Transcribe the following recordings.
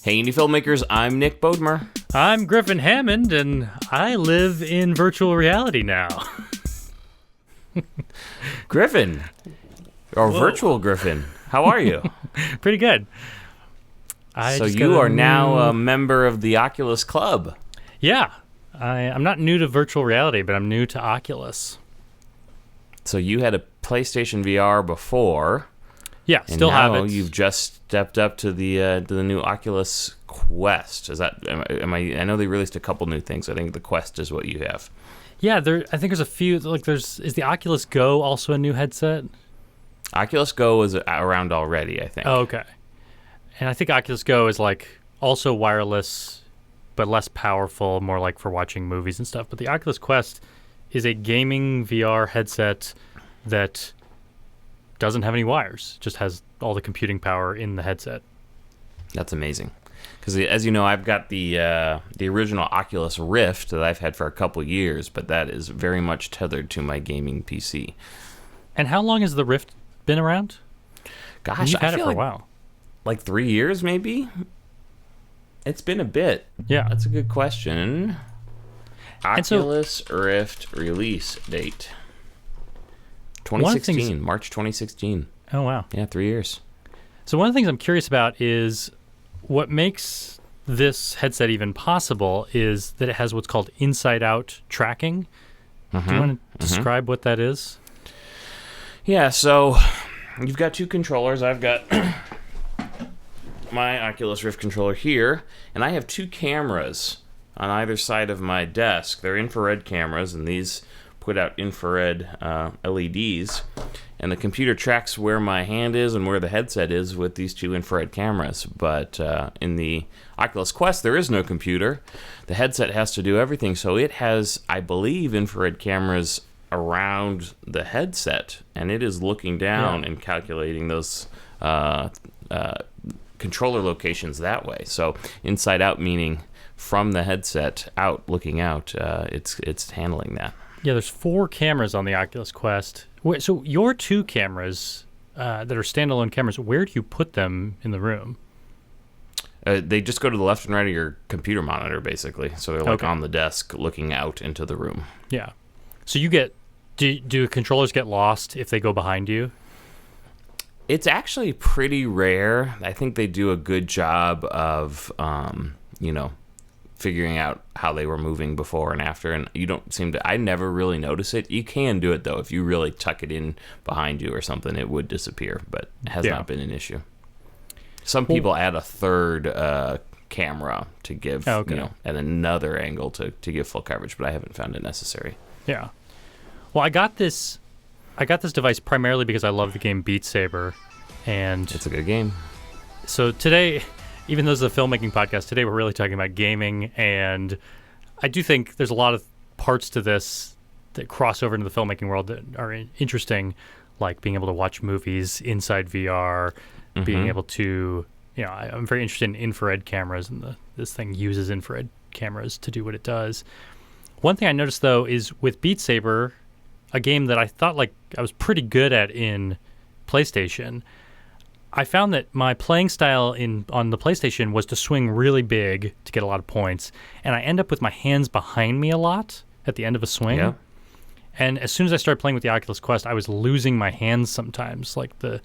Hey, Indy filmmakers, I'm Nick Bodmer. I'm Griffin Hammond, and I live in virtual reality now. Griffin, or Whoa. virtual Griffin, how are you? Pretty good. So you are now a member of the Oculus Club. Yeah. I'm not new to virtual reality, but I'm new to Oculus. So you had a PlayStation VR before. Yeah, and still have now it. You've just stepped up to the new Oculus Quest. Is that? I know they released a couple new things. I think the Quest is what you have. Yeah, I think there's a few. Is the Oculus Go also a new headset? Oculus Go is around already, I think. Oh, okay. And I think Oculus Go is also wireless, but less powerful, more like for watching movies and stuff. But the Oculus Quest is a gaming VR headset that doesn't have any wires, just has all the computing power in the headset. That's amazing. Because as you know, I've got the original Oculus Rift that I've had for a couple years, but that is very much tethered to my gaming PC. And how long has the Rift been around? Gosh, You've had it for like, a while. Like 3 years, maybe? It's been a bit. Yeah. That's a good question. Oculus Rift release date. 2016, March 2016. Oh, wow. Yeah, 3 years. So one of the things I'm curious about is what makes this headset even possible is that it has what's called inside-out tracking. Do you want to describe what that is? Yeah, so you've got two controllers. I've got my Oculus Rift controller here, and I have two cameras on either side of my desk. They're infrared cameras, and these put out infrared LEDs, and the computer tracks where my hand is and where the headset is with these two infrared cameras. But in the Oculus Quest, there is no computer. The headset has to do everything, so it has, I believe, infrared cameras around the headset, and it is looking down and calculating those controller locations that way. So inside out meaning from the headset out, looking out, it's handling that. Yeah, there's 4 cameras on the Oculus Quest. Wait, so your 2 cameras that are standalone cameras, where do you put them in the room? They just go to the left and right of your computer monitor, basically. So they're like on the desk looking out into the room. Yeah. So do controllers get lost if they go behind you? It's actually pretty rare. I think they do a good job of, figuring out how they were moving before and after, and you don't seem to. I never really notice it. You can do it though if you really tuck it in behind you or something. It would disappear, but it has not been an issue. Some people add a third camera to give, at another angle to give full coverage, but I haven't found it necessary. Yeah. Well, I got this device primarily because I love the game Beat Saber, and it's a good game. So today, even though this is a filmmaking podcast, today we're really talking about gaming, and I do think there's a lot of parts to this that cross over into the filmmaking world that are interesting, like being able to watch movies inside VR, being able to, I'm very interested in infrared cameras, and this thing uses infrared cameras to do what it does. One thing I noticed, though, is with Beat Saber, a game that I thought I was pretty good at in PlayStation, I found that my playing style on the PlayStation was to swing really big to get a lot of points, and I end up with my hands behind me a lot at the end of a swing. Yeah. And as soon as I started playing with the Oculus Quest, I was losing my hands sometimes. Like the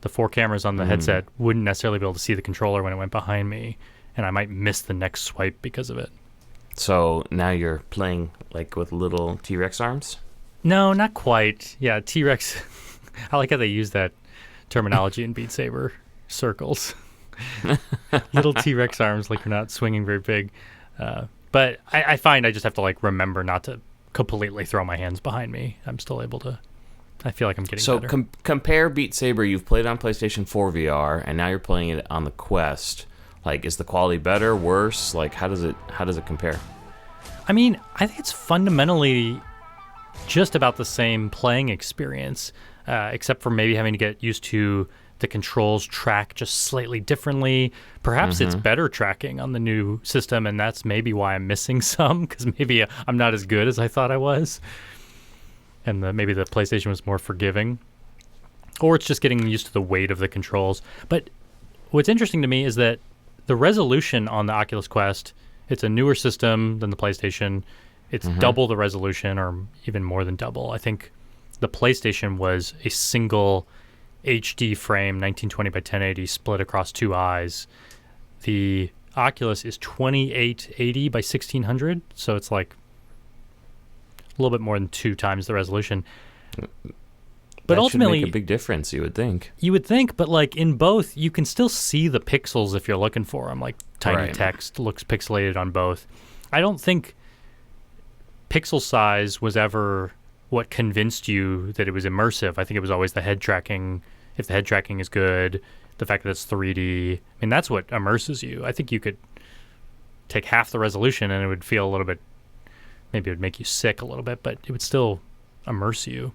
4 cameras on the headset wouldn't necessarily be able to see the controller when it went behind me, and I might miss the next swipe because of it. So now you're playing with little T-Rex arms? No, not quite. Yeah, T-Rex. I like how they use that terminology in Beat Saber circles. Little T-Rex arms, you're not swinging very big. But I find I just have to remember not to completely throw my hands behind me. I'm still able to. I feel like I'm getting better. So compare Beat Saber. You've played on PlayStation 4 VR, and now you're playing it on the Quest. Is the quality better, worse? How does it compare? I mean, I think it's fundamentally just about the same playing experience, except for maybe having to get used to the controls track just slightly differently. Perhaps it's better tracking on the new system, and that's maybe why I'm missing some, because maybe I'm not as good as I thought I was. And maybe the PlayStation was more forgiving. Or it's just getting used to the weight of the controls. But what's interesting to me is that the resolution on the Oculus Quest, it's a newer system than the PlayStation. It's double the resolution, or even more than double. I think the PlayStation was a single HD frame, 1920 by 1080, split across two eyes. The Oculus is 2880 by 1600, so it's like a little bit more than 2 times the resolution. But that ultimately, should make a big difference, you would think. You would think, but like in both, you can still see the pixels if you're looking for them. Like tiny text looks pixelated on both. I don't think pixel size was ever what convinced you that it was immersive. I think it was always the head tracking. If the head tracking is good, the fact that it's 3D, I mean, that's what immerses you. I think you could take half the resolution and it would feel a little bit, maybe it would make you sick a little bit, but it would still immerse you.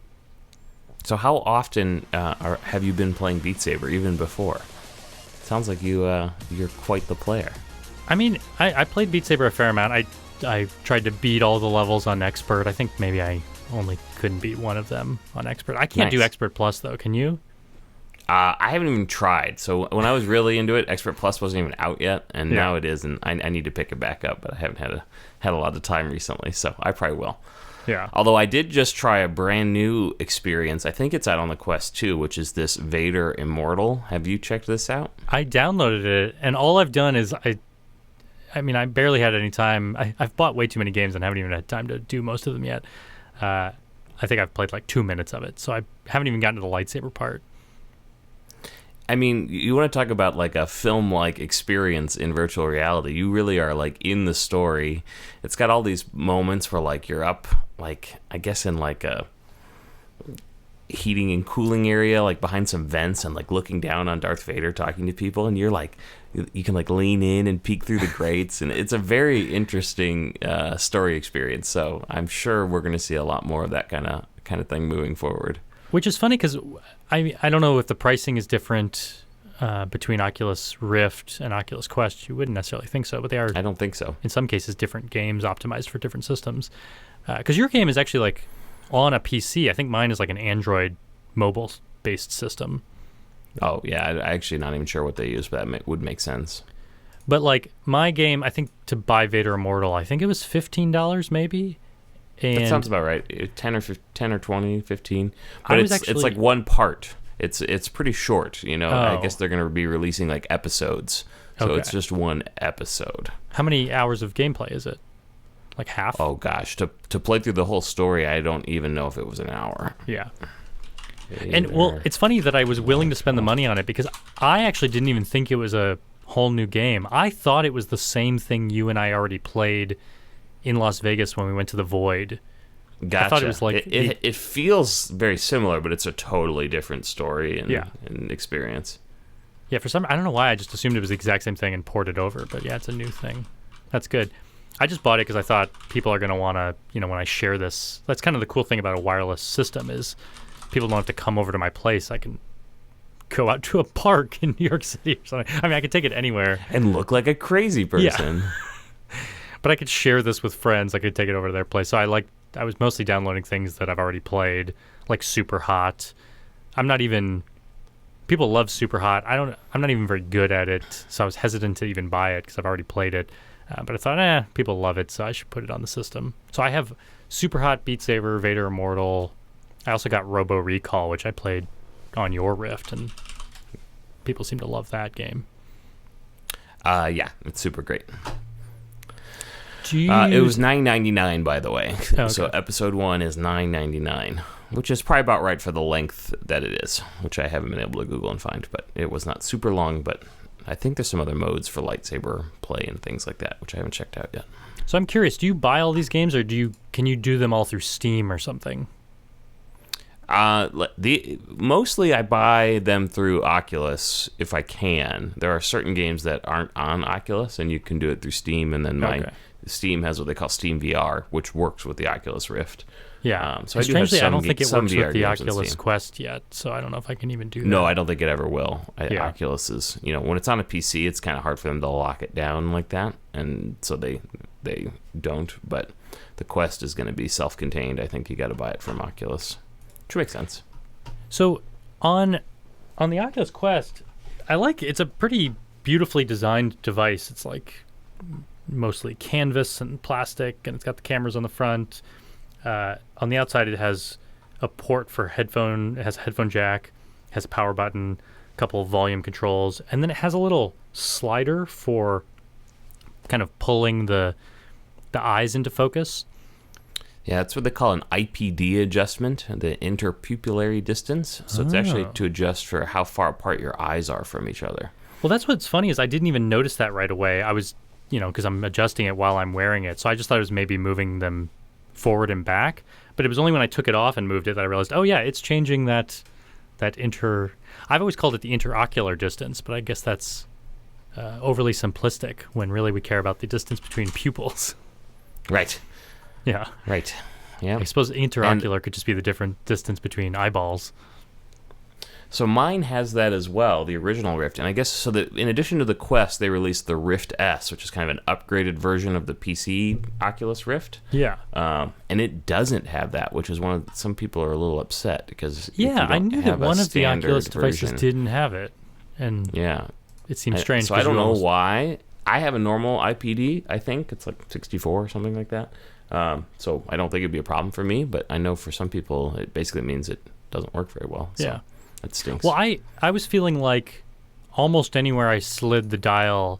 So how often have you been playing Beat Saber, even before? Sounds like you're quite the player. I mean, I played Beat Saber a fair amount. I tried to beat all the levels on Expert. I think maybe I only couldn't beat one of them on Expert. I can't do Expert Plus, though. Can you? I haven't even tried. So when I was really into it, Expert Plus wasn't even out yet, and now it is, and I need to pick it back up, but I haven't had a lot of time recently, so I probably will. Yeah. Although I did just try a brand new experience. I think it's out on the Quest 2, which is this Vader Immortal. Have you checked this out? I downloaded it, and all I've done is I mean, I barely had any time. I've bought way too many games and haven't even had time to do most of them yet. I think I've played like 2 minutes of it, so I haven't even gotten to the lightsaber part. I mean, you want to talk about like a film-like experience in virtual reality. You really are like in the story. It's got all these moments where like you're up, like I guess in like a heating and cooling area, like behind some vents, and like looking down on Darth Vader talking to people, and you're like, you can like lean in and peek through the grates, and it's a very interesting story experience. So I'm sure we're going to see a lot more of that kind of thing moving forward. Which is funny because I don't know if the pricing is different between Oculus Rift and Oculus Quest. You wouldn't necessarily think so, but they are. I don't think so. In some cases, different games optimized for different systems. Because your game is actually like on a PC. I think mine is like an Android mobile-based system. Oh, yeah. I'm actually not even sure what they use, but that would make sense. But like my game, I think to buy Vader Immortal, I think it was $15 maybe. And that sounds about right. 10 or 20, 15. But it's like one part. It's pretty short, you know. I guess they're going to be releasing like episodes. So it's just one episode. How many hours of gameplay is it? Like half? Oh gosh, to play through the whole story, I don't even know if it was an hour. Yeah. And well, it's funny that I was willing to spend the money on it because I actually didn't even think it was a whole new game. I thought it was the same thing you and I already played in Las Vegas when we went to the Void. Gotcha. I thought it was like it feels very similar, but it's a totally different story and experience. Yeah, for some I don't know why I just assumed it was the exact same thing and poured it over, but yeah, it's a new thing. That's good. I just bought it because I thought people are going to want to, you know, when I share this. That's kind of the cool thing about a wireless system is people don't have to come over to my place. I can go out to a park in New York City or something. I mean, I could take it anywhere and look like a crazy person. Yeah. But I could share this with friends. I could take it over to their place. So I was mostly downloading things that I've already played, like Super Hot. People love Super Hot. I'm not even very good at it, so I was hesitant to even buy it because I've already played it. But I thought, people love it, so I should put it on the system. So I have Super Hot, Beat Saber, Vader Immortal. I also got Robo Recall, which I played on your Rift, and people seem to love that game. Yeah, it's super great. Jeez. It was $9.99, by the way. Okay. So episode 1 is $9.99, which is probably about right for the length that it is, which I haven't been able to Google and find. But it was not super long, but I think there's some other modes for lightsaber play and things like that, which I haven't checked out yet. So I'm curious, do you buy all these games, or can you do them all through Steam or something? Mostly I buy them through Oculus if I can. There are certain games that aren't on Oculus, and you can do it through Steam, and then Steam has what they call Steam VR, which works with the Oculus Rift. Yeah. So strangely, I don't think it works VR with the Oculus Quest yet, so I don't know if I can even do that. No, I don't think it ever will. Oculus is, when it's on a PC, it's kind of hard for them to lock it down like that, and so they don't. But the Quest is going to be self-contained. I think you got to buy it from Oculus, which makes sense. So on the Oculus Quest, it's a pretty beautifully designed device. It's like mostly canvas and plastic, and it's got the cameras on the front. On the outside, it has a port for headphone. It has a headphone jack, has a power button, a couple of volume controls, and then it has a little slider for kind of pulling the eyes into focus. Yeah, that's what they call an IPD adjustment, the interpupillary distance. So it's actually to adjust for how far apart your eyes are from each other. Well, that's what's funny is I didn't even notice that right away. I was, because I'm adjusting it while I'm wearing it. So I just thought it was maybe moving them forward and back. But it was only when I took it off and moved it that I realized, oh yeah, it's changing that I've always called it the interocular distance, but I guess that's overly simplistic when really we care about the distance between pupils. Right. Yeah. Right. Yeah. I suppose interocular could just be the different distance between eyeballs. So mine has that as well, the original Rift. And I guess so that in addition to the Quest, they released the Rift S, which is kind of an upgraded version of the PC Oculus Rift. Yeah. And it doesn't have that, which is some people are a little upset because I knew that one of the Oculus devices didn't have it. And yeah, it seems strange. So I don't know why. I have a normal IPD, I think. It's like 64 or something like that. So I don't think it'd be a problem for me, but I know for some people it basically means it doesn't work very well. So yeah. That stinks. Well, I was feeling like almost anywhere I slid the dial,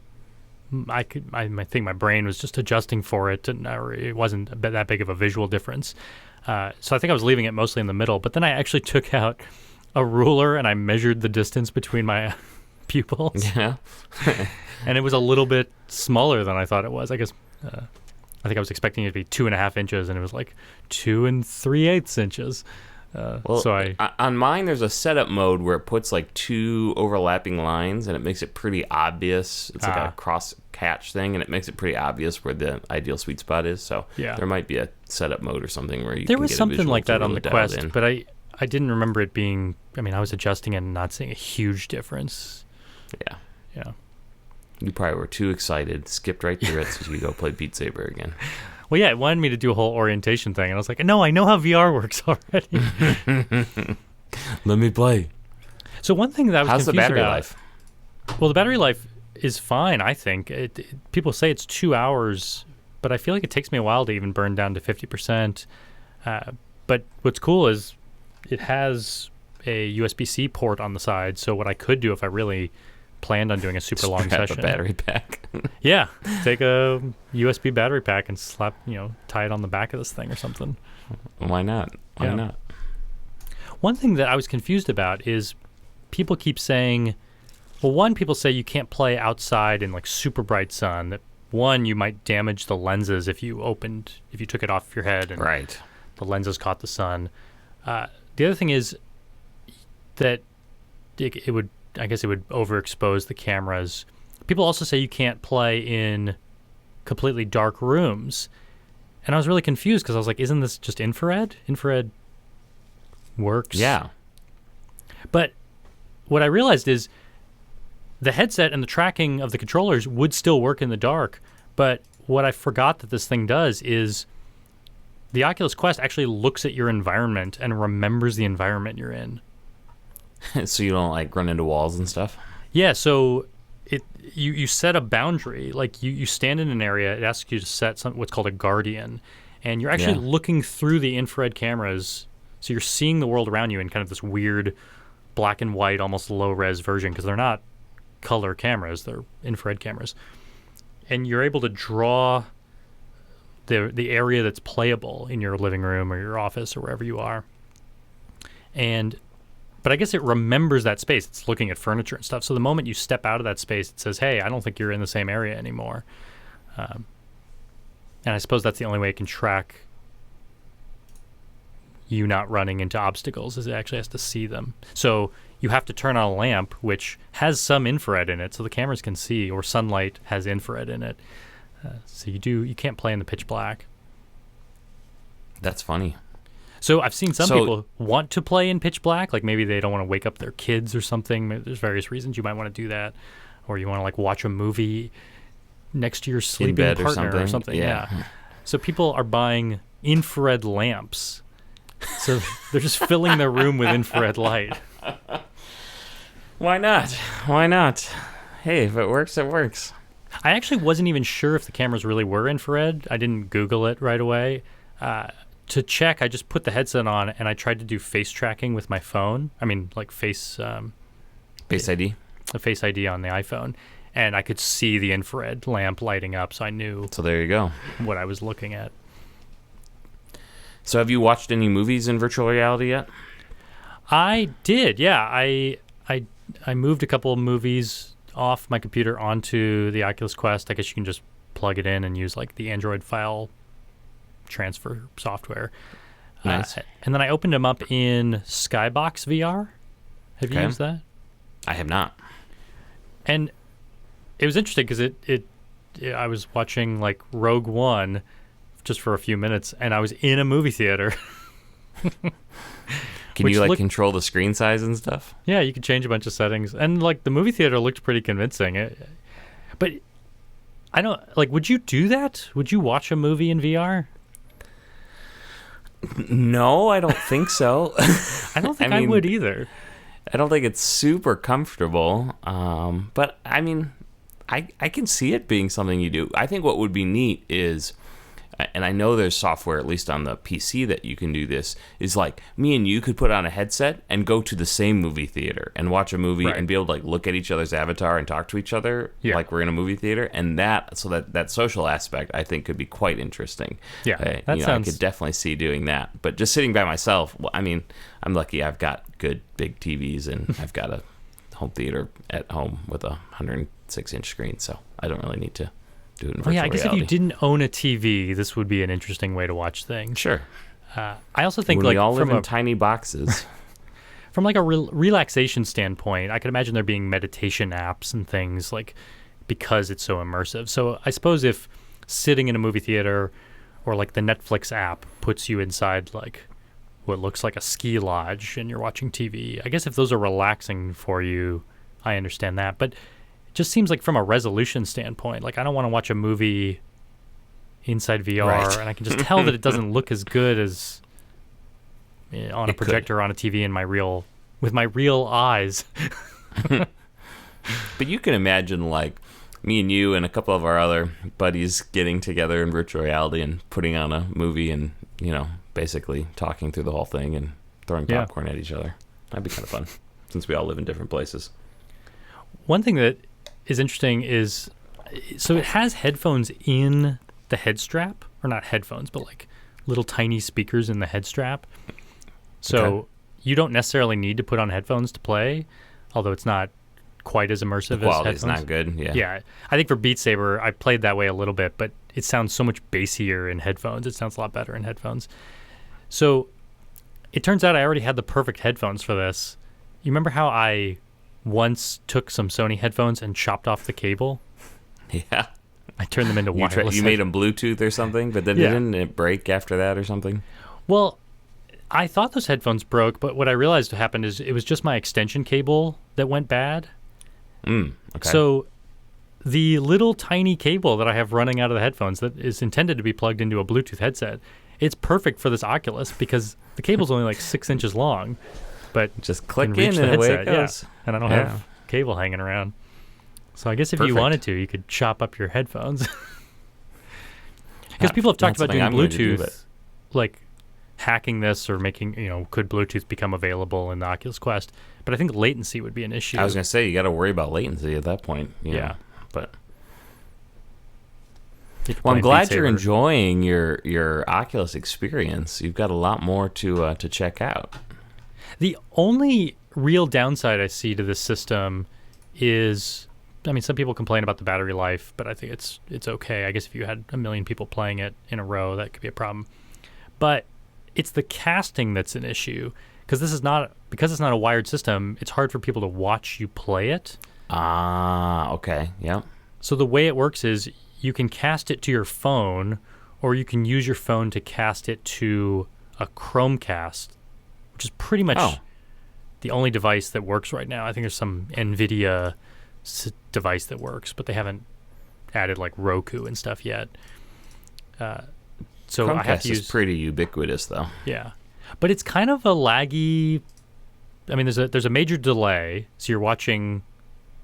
I think my brain was just adjusting for it, and it wasn't that big of a visual difference. So I think I was leaving it mostly in the middle, but then I actually took out a ruler and I measured the distance between my pupils. Yeah. And it was a little bit smaller than I thought it was. I guess I think I was expecting it to be 2.5 inches, and it was like 2 3/8 inches. So on mine, there's a setup mode where it puts like 2 overlapping lines, and it makes it pretty obvious. It's like a cross catch thing, and it makes it pretty obvious where the ideal sweet spot is. So there might be a setup mode or something where you there can was get something a like that on really the dialed Quest, in. but I didn't remember it being. I mean, I was adjusting it and not seeing a huge difference. Yeah. Yeah. You probably were too excited, skipped right through it so you could go play Beat Saber again. Well, yeah, it wanted me to do a whole orientation thing, and I was like, no, I know how VR works already. Let me play. So one thing that I was How's the confused battery about, life? Well, the battery life is fine, I think. People say it's 2 hours, but I feel like it takes me a while to even burn down to 50%. But what's cool is it has a USB-C port on the side, so what I could do if I really planned on doing a super long session. A battery pack. Yeah, take a USB battery pack and tie it on the back of this thing or something. Why not? Why not? One thing that I was confused about is people keep saying, well, people say you can't play outside in like super bright sun. That you might damage the lenses if you took it off your head and right. the lenses caught the sun. The other thing is that it would overexpose the cameras. People also say you can't play in completely dark rooms. And I was really confused because I was like, isn't this just infrared? Infrared works. Yeah. But what I realized is the headset and the tracking of the controllers would still work in the dark. But what I forgot that this thing does is the Oculus Quest actually looks at your environment and remembers the environment you're in. So you don't like run into walls and stuff? Yeah, so you set a boundary. Like you stand in an area, it asks you to set what's called a guardian, and you're actually looking through the infrared cameras, so you're seeing the world around you in kind of this weird black and white, almost low-res version, because they're not color cameras, they're infrared cameras. And you're able to draw the area that's playable in your living room or your office or wherever you are. But I guess it remembers that space. It's looking at furniture and stuff. So the moment you step out of that space, it says, hey, I don't think you're in the same area anymore. And I suppose that's the only way it can track you not running into obstacles, is it actually has to see them. So you have to turn on a lamp, which has some infrared in it, so the cameras can see, or sunlight has infrared in it. So you can't play in the pitch black. That's funny. So I've seen some people want to play in pitch black, like maybe they don't want to wake up their kids or something. There's various reasons you might want to do that, or you want to like watch a movie next to your sleeping partner or something. Yeah. So people are buying infrared lamps, so they're just filling their room with infrared light. Why not? hey, if it works, it works. I actually wasn't even sure if the cameras really were infrared. I didn't Google it right away. To check, I just put the headset on and I tried to do face tracking with my phone. I mean, like Face ID? The Face ID on the iPhone. And I could see the infrared lamp lighting up, so I knew So there you go. what I was looking at. So have you watched any movies in virtual reality yet? I did, yeah. I moved a couple of movies off my computer onto the Oculus Quest. I guess you can just plug it in and use like the Android file transfer software. Nice. And then I opened them up in Skybox VR. Have you used that? I have not. And it was interesting because I was watching like Rogue One just for a few minutes, and I was in a movie theater. Can you control the screen size and stuff? Yeah, you could change a bunch of settings, and like the movie theater looked pretty convincing. But I don't like. Would you do that? Would you watch a movie in VR? No, I don't think so. I don't think I would either. I don't think it's super comfortable. But I mean, I can see it being something you do. I think what would be neat is, and I know there's software, at least on the PC, that you can do this, is like me and you could put on a headset and go to the same movie theater and watch a movie and be able to like look at each other's avatar and talk to each other like we're in a movie theater. And that social aspect, I think, could be quite interesting. Yeah, I could definitely see doing that. But just sitting by myself, well, I mean, I'm lucky I've got good big TVs and I've got a home theater at home with a 106-inch screen, so I don't really need to do it in virtual reality. I guess if you didn't own a TV, this would be an interesting way to watch things. Sure. I also think we all live in tiny boxes. From like a relaxation standpoint, I could imagine there being meditation apps and things like because it's so immersive. So I suppose if sitting in a movie theater or like the Netflix app puts you inside like what looks like a ski lodge and you're watching TV, I guess if those are relaxing for you, I understand that. But just seems like from a resolution standpoint, like I don't want to watch a movie inside VR and I can just tell that it doesn't look as good as on a projector on a TV with my real eyes. But you can imagine like me and you and a couple of our other buddies getting together in virtual reality and putting on a movie and, basically talking through the whole thing and throwing popcorn at each other. That'd be kind of fun since we all live in different places. One thing that is interesting is, so it has headphones in the head strap, or not headphones, but like little tiny speakers in the head strap. So you don't necessarily need to put on headphones to play, although it's not quite as immersive as headphones. The quality's not good, Yeah, I think for Beat Saber, I played that way a little bit, but it sounds so much bassier in headphones. It sounds a lot better in headphones. So it turns out I already had the perfect headphones for this. You remember how I once took some Sony headphones and chopped off the cable? Yeah. I turned them into wireless. You made them Bluetooth or something, but then didn't it break after that or something? Well, I thought those headphones broke, but what I realized happened is it was just my extension cable that went bad. Okay. So the little tiny cable that I have running out of the headphones that is intended to be plugged into a Bluetooth headset, it's perfect for this Oculus because the cable's only like 6 inches long. But just click in and away it goes. Yeah. And I don't have cable hanging around. So I guess if you wanted to, you could chop up your headphones. Because people have talked about doing Bluetooth, like hacking this or making, could Bluetooth become available in the Oculus Quest? But I think latency would be an issue. I was going to say, you got to worry about latency at that point. Yeah. But well, I'm glad you're enjoying your Oculus experience. You've got a lot more to check out. The only real downside I see to this system is, some people complain about the battery life, but I think it's okay. I guess if you had 1 million people playing it in a row, that could be a problem. But it's the casting that's an issue because it's not a wired system. It's hard for people to watch you play it. Okay, yeah. So the way it works is you can cast it to your phone, or you can use your phone to cast it to a Chromecast, which is pretty much the only device that works right now. I think there's some NVIDIA device that works, but they haven't added like Roku and stuff yet. So Chromecast I have to use. Is pretty ubiquitous, though. Yeah, but it's kind of a laggy. There's a major delay, so you're watching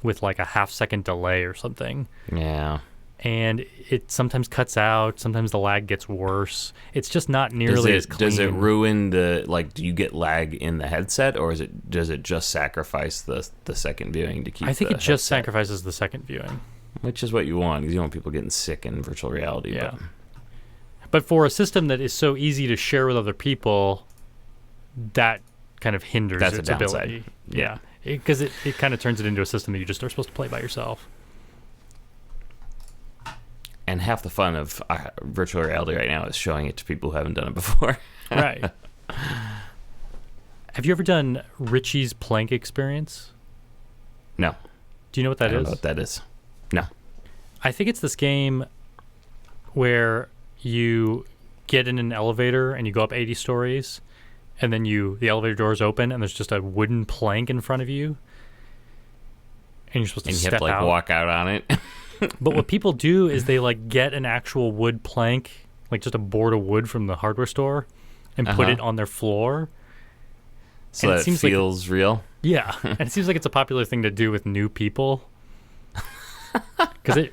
with like a half-second delay or something. Yeah. And it sometimes cuts out. Sometimes the lag gets worse. It's just not nearly as clean. Does it ruin the, like, do you get lag in the headset, or does it just sacrifice the second viewing to keep I think the it just headset? sacrifices the second viewing. Which is what you want, because you don't want people getting sick in virtual reality. Yeah. But for a system that is so easy to share with other people, that kind of hinders its ability. Yeah. Because it kind of turns it into a system that you just are supposed to play by yourself. And half the fun of virtual reality right now is showing it to people who haven't done it before. Right. Have you ever done Richie's Plank Experience? No. Do you know what that is? I don't know what that is. No. I think it's this game where you get in an elevator and you go up 80 stories, and then the elevator doors open and there's just a wooden plank in front of you, and you're supposed to step out. And you have to walk out on it. But what people do is they like get an actual wood plank, like just a board of wood from the hardware store, and put it on their floor. So that it feels real? Yeah. And it seems like it's a popular thing to do with new people. Because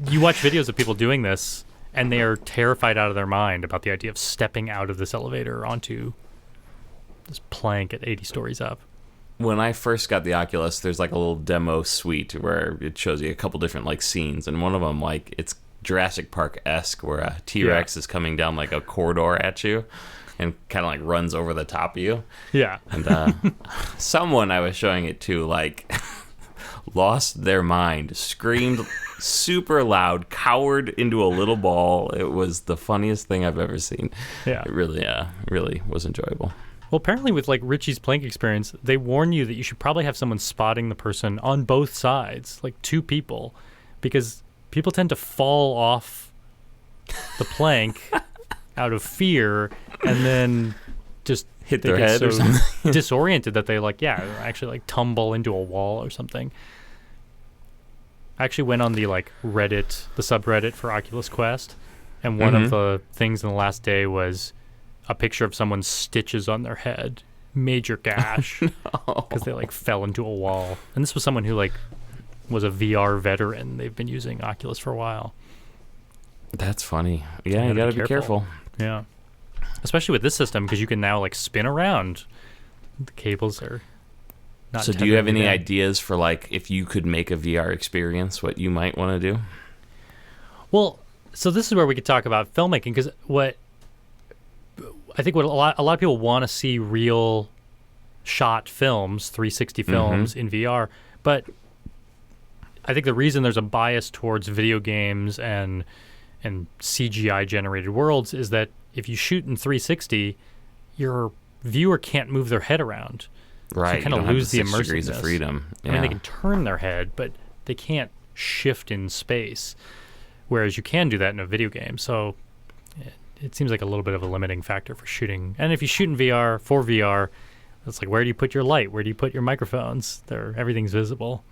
you watch videos of people doing this, and they are terrified out of their mind about the idea of stepping out of this elevator onto this plank at 80 stories up. When I first got the Oculus, there's like a little demo suite where it shows you a couple different like scenes, and one of them, like, it's Jurassic Park-esque, where a T-Rex is coming down like a corridor at you and kind of like runs over the top of you. Yeah. And someone I was showing it to, like, lost their mind, screamed super loud, cowered into a little ball. It was the funniest thing I've ever seen. Yeah. It really was enjoyable. Well, apparently with like Richie's Plank Experience, they warn you that you should probably have someone spotting the person on both sides, like two people, because people tend to fall off the plank out of fear and then just hit their head or something. Disoriented that they actually like tumble into a wall or something. I actually went on the like Reddit, the subreddit for Oculus Quest, and one of the things in the last day was a picture of someone's stitches on their head, major gash, because they like fell into a wall. And this was someone who like was a VR veteran. They've been using Oculus for a while. That's funny. Yeah, you gotta be careful. Yeah, especially with this system, because you can now like spin around. The cables are not. So do you have any ideas for like if you could make a VR experience, what you might want to do? Well, so this is where we could talk about filmmaking, because what a lot of people want to see real shot films, 360 films in VR, but I think the reason there's a bias towards video games and CGI generated worlds is that if you shoot in 360, your viewer can't move their head around. Right. So you kind of lose the 6 degrees of immersiveness. freedom. Yeah. I mean, they can turn their head, but they can't shift in space, whereas you can do that in a video game. So it seems like a little bit of a limiting factor for shooting. And if you shoot in VR, for VR, it's like, where do you put your light? Where do you put your microphones? Everything's visible.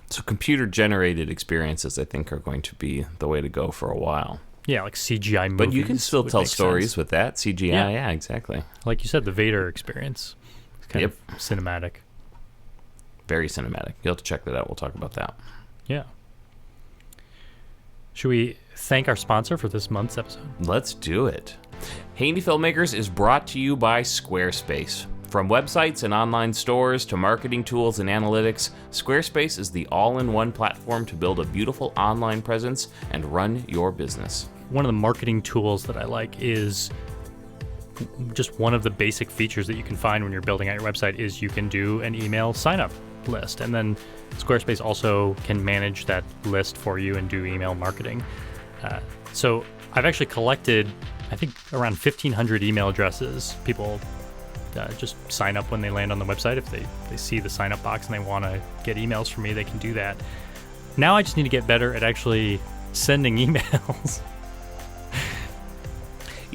So computer-generated experiences, I think, are going to be the way to go for a while. Yeah, like CGI movies. But you can still tell stories with that. CGI, yeah, exactly. Like you said, the Vader experience. It's kind of cinematic. Very cinematic. You'll have to check that out. We'll talk about that. Yeah. Should we thank our sponsor for this month's episode? Let's do it. Hey, Indy Filmmakers is brought to you by Squarespace. From websites and online stores to marketing tools and analytics, Squarespace is the all-in-one platform to build a beautiful online presence and run your business. One of the marketing tools that I like is just one of the basic features that you can find when you're building out your website is you can do an email sign-up list. And then Squarespace also can manage that list for you and do email marketing. So I've actually collected, I think, around 1,500 email addresses. People just sign up when they land on the website. If they see the sign-up box and they want to get emails from me, they can do that. Now I just need to get better at actually sending emails.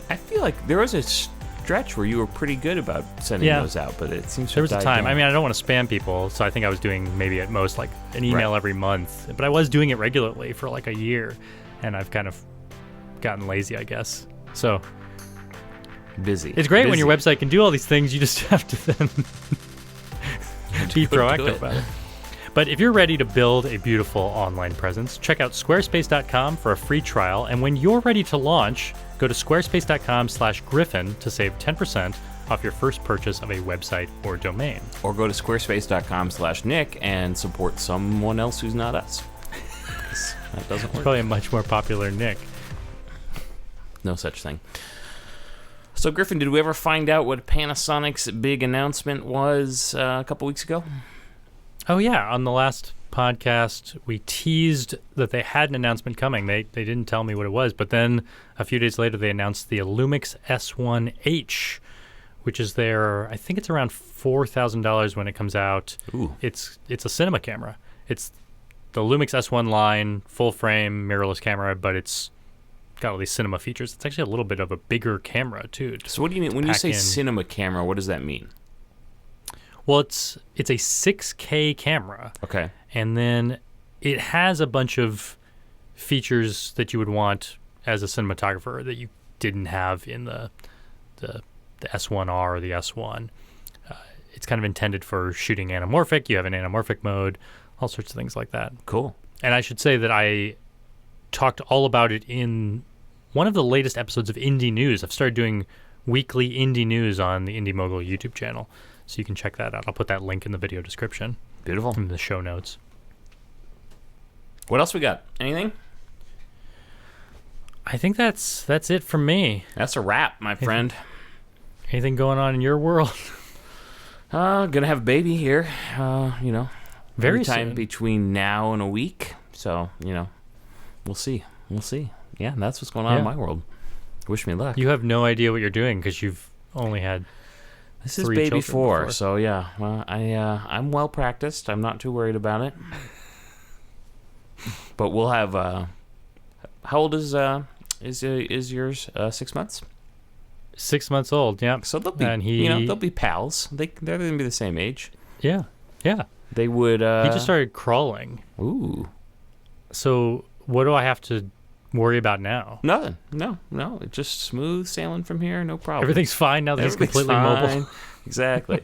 I feel like there was a stretch where you were pretty good about sending those out, but it seems to there was a time. down. I mean, I don't want to spam people, so I think I was doing maybe at most like an email every month. But I was doing it regularly for like a year, and I've kind of gotten lazy, I guess. So busy. It's great when your website can do all these things. You just have to then be proactive about it. But if you're ready to build a beautiful online presence, check out squarespace.com for a free trial. And when you're ready to launch, go to squarespace.com/Griffin to save 10% off your first purchase of a website or domain. Or go to squarespace.com/Nick and support someone else who's not us. That doesn't work. Probably a much more popular Nick. No such thing. So, Griffin, did we ever find out what Panasonic's big announcement was a couple weeks ago? Oh, yeah. On the last podcast, we teased that they had an announcement coming. They didn't tell me what it was, but then a few days later, they announced the Lumix S1H, which is their, I think it's around $4,000 when it comes out. Ooh. It's a cinema camera. It's the Lumix S1 line, full frame, mirrorless camera, but it's got all these cinema features. It's actually a little bit of a bigger camera, too. So what do you mean? When you say cinema camera, what does that mean? Well, it's a 6K camera. Okay. And then it has a bunch of features that you would want as a cinematographer that you didn't have in the S1R or the S1. It's kind of intended for shooting anamorphic. You have an anamorphic mode, all sorts of things like that. Cool. And I should say that I talked all about it in one of the latest episodes of Indy News. I've started doing weekly Indy News on the Indy Mogul YouTube channel. So you can check that out. I'll put that link in the video description. Beautiful. In the show notes. What else we got? Anything? I think that's it from me. That's a wrap, my friend. Anything going on in your world? Gonna have a baby here. Very time soon. Between now and a week. So, we'll see. Yeah, that's what's going on in my world. Wish me luck. You have no idea what you're doing because you've only had This is baby 4, before. So yeah. Well, I'm well practiced. I'm not too worried about it. But we'll have. How old is yours? 6 months. 6 months old. Yeah. So they'll be. They'll be pals. They're gonna be the same age. Yeah. Yeah. They would. He just started crawling. Ooh. So what do I have to worry about now? Nothing. No. It's just smooth sailing from here. No problem. Everything's fine now that he's completely fine. mobile. Exactly.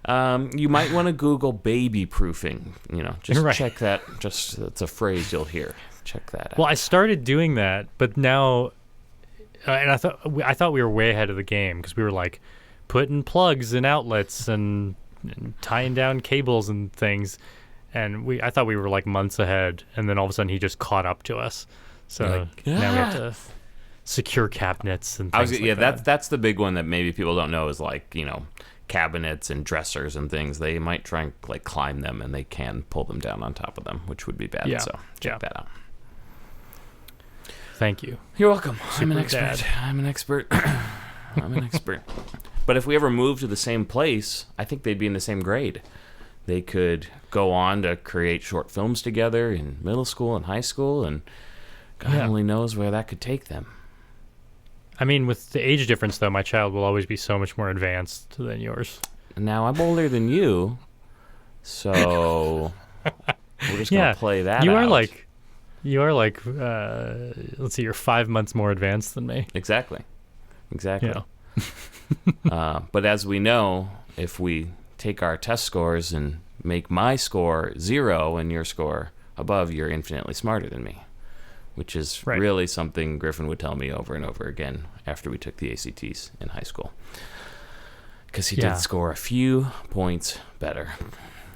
You might want to Google baby proofing. Just right. Check that. It's a phrase you'll hear. Check that out. Well, I started doing that, but now, and I thought we were way ahead of the game because we were like putting plugs in outlets and tying down cables and things, and I thought we were like months ahead, and then all of a sudden he just caught up to us. So now we have to secure cabinets and things like that. That's the big one that maybe people don't know is like, cabinets and dressers and things. They might try and like climb them and they can pull them down on top of them, which would be bad. Yeah. So check that out. Thank you. You're welcome. I'm an expert. But if we ever moved to the same place, I think they'd be in the same grade. They could go on to create short films together in middle school and high school, and God only knows where that could take them. I mean, with the age difference, though, my child will always be so much more advanced than yours. Now, I'm older than you, so we're just going to play that out. You are like, let's see, you're 5 months more advanced than me. Exactly. Yeah. But as we know, if we take our test scores and make my score 0 and your score above, you're infinitely smarter than me. Which is really something Griffin would tell me over and over again after we took the ACTs in high school. Because he did score a few points better.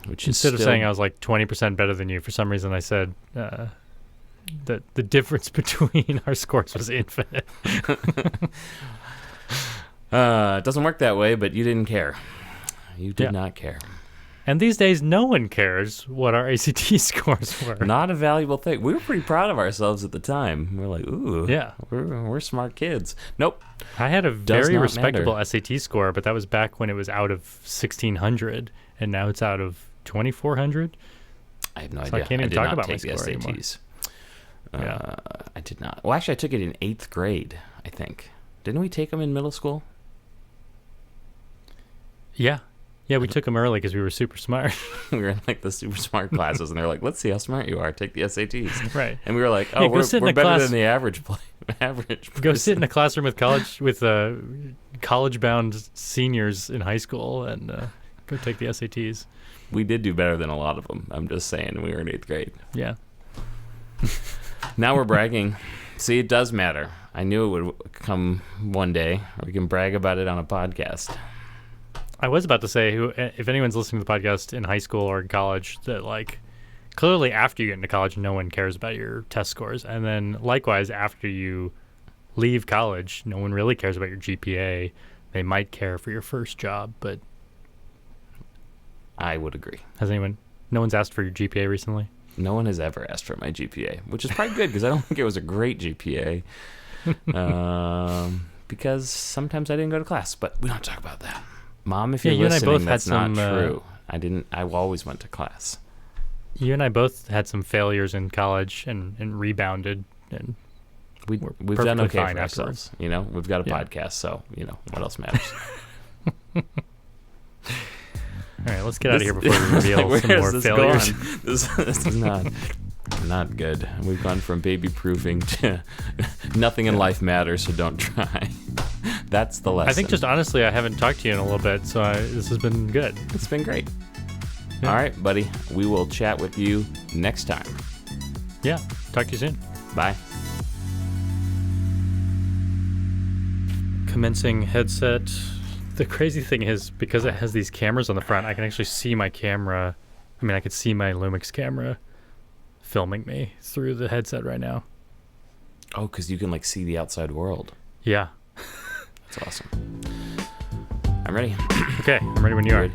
Which Instead of saying I was like 20% better than you, for some reason I said that the difference between our scores was infinite. It doesn't work that way, but you didn't care. You did not care. And these days, no one cares what our ACT scores were. Not a valuable thing. We were pretty proud of ourselves at the time. We're like, ooh, we're smart kids. Nope. I had a very respectable SAT score, but that was back when it was out of 1,600, and now it's out of 2,400. I have no idea. I can't even talk about my score SATs. Anymore. I did not. Well, actually, I took it in 8th grade, I think. Didn't we take them in middle school? Yeah. Yeah, we took them early because we were super smart. We were in like the super smart classes, and they're like, "Let's see how smart you are. Take the SATs." Right. And we were like, "Oh, we're better than the average average person." Go sit in a classroom with college-bound seniors in high school and go take the SATs. We did do better than a lot of them. I'm just saying, we were in 8th grade. Yeah. Now we're bragging. See, it does matter. I knew it would come one day. We can brag about it on a podcast. I was about to say, if anyone's listening to the podcast in high school or in college, that like clearly after you get into college, no one cares about your test scores, and then likewise after you leave college, no one really cares about your GPA. They might care for your first job, but I would agree. No one's asked for your GPA recently? No one has ever asked for my GPA, which is probably good because I don't think it was a great GPA. Because sometimes I didn't go to class, but we don't talk about that. Mom, if you're listening, that's not true. I always went to class. You and I both had some failures in college and rebounded, and we've done okay for afterwards. ourselves. We've got a podcast, so what else matters? All right, let's get out of here before we reveal some more failures. This is not good. We've gone from baby-proofing to nothing in life matters, so don't try. That's the lesson. I think just honestly, I haven't talked to you in a little bit, so this has been good. It's been great. Yeah. All right, buddy. We will chat with you next time. Yeah. Talk to you soon. Bye. Commencing headset. The crazy thing is, because it has these cameras on the front, I can actually see my camera. I could see my Lumix camera filming me through the headset right now. Oh, because you can see the outside world. Yeah. That's awesome. I'm ready. Okay, I'm ready when you are.